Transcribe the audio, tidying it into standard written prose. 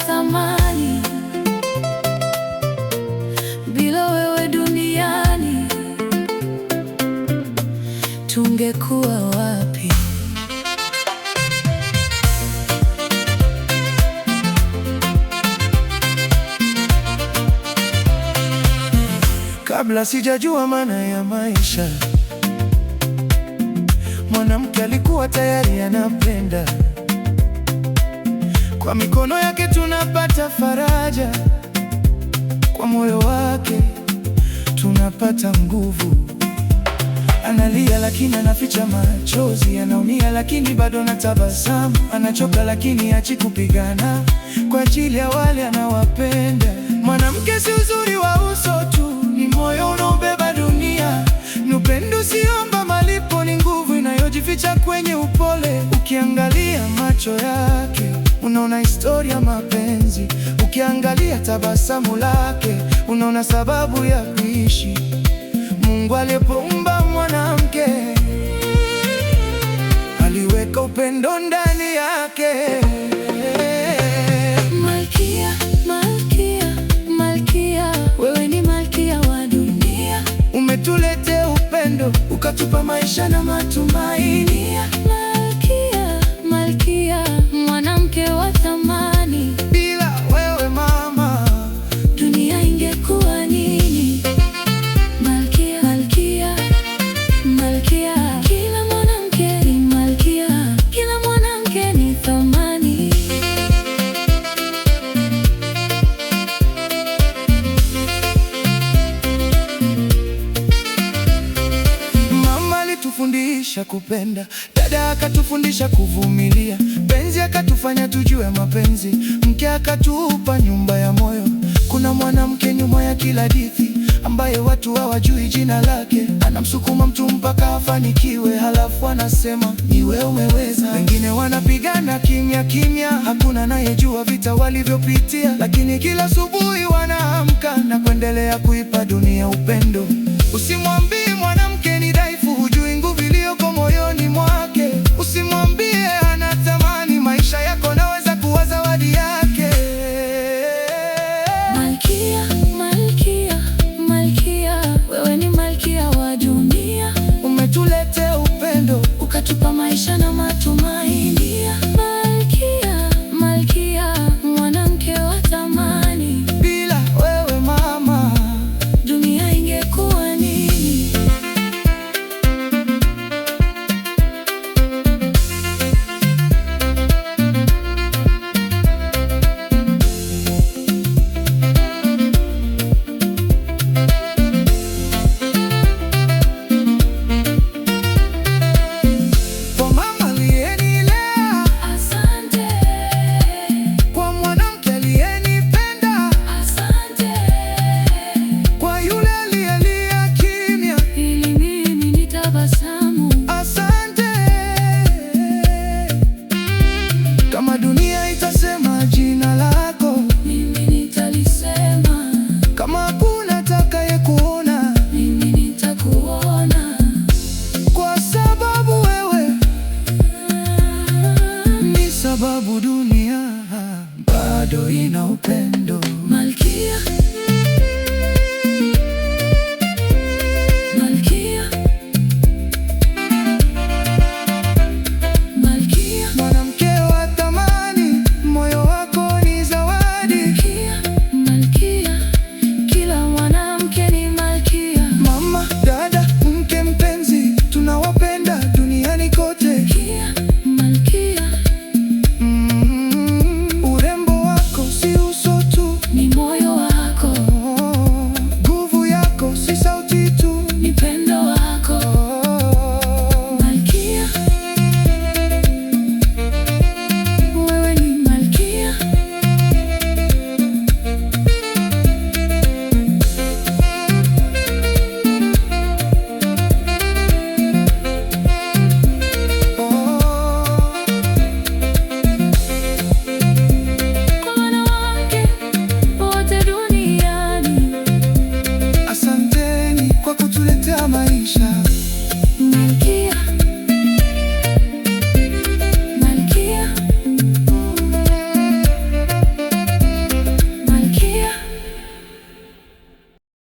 thamani. Bila wewe duniani tungekuwa wapi? Kabla sijajua maana ya maisha, mwanamke alikuwa tayari anapenda. Kwa mikono yake tunapata faraja, kwa moyo wake tunapata nguvu. Analia lakini anaficha machozi, anaumia lakini bado anatabasamu, anachoka lakini hachi kupigana kwa ajili ya wale anawapenda. Mwanamke si uzuri wa uso tu, ni moyo unaobeba dunia. Ni upendo usiomba malipo, ni nguvu inayojificha kwenye upole. Ukiangalia macho yake unaona historia mapenzi, ukiangalia tabasamu lake unaona sababu ya kuishi. Mungu alipoumba mwanamke aliweka upendo ndani yake. Malkia, malkia, malkia, wewe ni malkia wa dunia. Umetuletea upendo, ukatupa maisha na matumaini. Malkia, malkia, mwanamke wa thamani. Bila wewe mama, dunia ingekuwa nini? Malkia, malkia, malkia, kila mwanamke ni malkia, kila mwanamke ni thamani. mama alitufundisha kupenda, dada akatufundisha kuvumilia, penzi akatufanya tujue mapenzi, mke akatupa nyumba ya moyo. Kuna mwanamke nyuma ya kila hadithi ambaye watu hawajui jina lake, anamsukuma mtu mpaka afanikiwe, halafu anasema ni wewe umeweza. Wengine wanapigana kimya kimya, hakuna anayejua vita walivyopitia, lakini kila asubuhi wanaamka na kuendelea kuipa dunia upendo. Usimwambie mwanamke ni dhaifu, hujui nguvu iliyoko moyoni mwake. Usimwambie hana thamani, maisha yako naweza kuwa zawadi yake. Malkia, malkia, malkia, wewe ni malkia wa dunia. Umetuletea upendo, ukatupa maisha na matumaini. Malkia, malkia, mwanamke wa thamani. bila wewe mama, dunia ingekuwa nini? kwa mama aliyenilea, Asante, kwa mwanamke aliyenipenda, asante, kwa yule aliyelia kimya, ili mimi nitabasamu. asante. Kama dunia itasema jina lako, Mimi nitalisema. kama hakuna atakayekuona, Mimi nitakuona. kwa sababu wewe ni sababu dunia bado ina upendo. Malkia,